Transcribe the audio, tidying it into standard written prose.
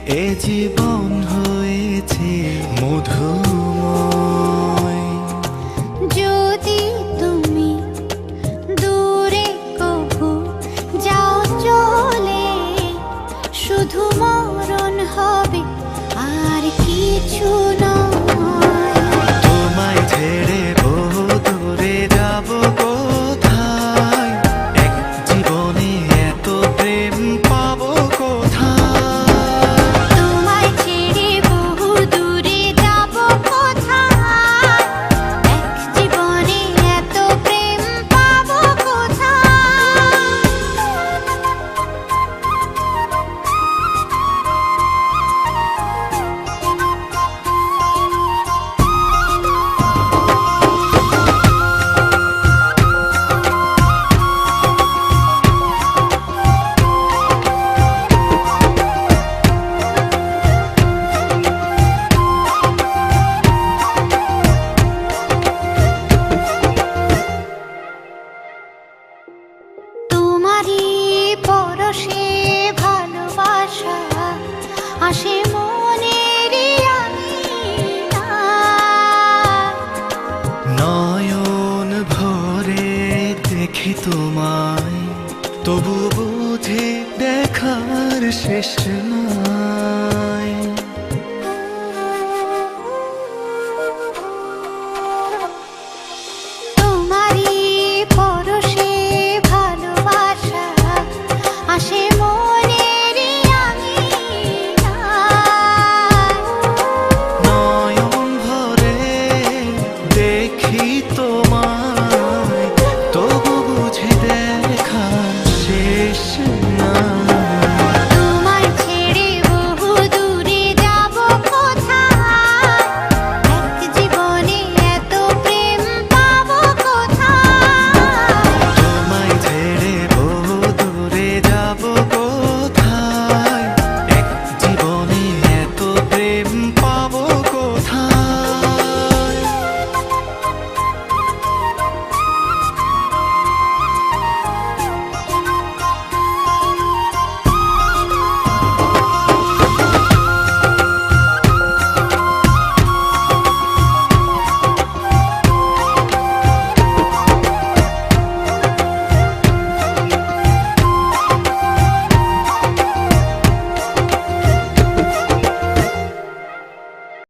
এ জীবন হয়েছে মধুময়। যদি তুমি দূরে কবু যাও চলে, শুধু মরণ হবে আর কিছু নয়। তোমায় ছেড়ে বহু দূরে যাব কোথায়, এক জীবনে এত প্রেম পাবো কোথায়। তোমায় ছেড়ে বহু দূরে যাব কোথায়, এক জীবনে এত প্রেম পাবো কোথায়। তোমারই পরশে ভালোবাসা আসে মনের নয়ন ভরে দেখি তোমায়, তবু বুঝি দেখার শেষ না।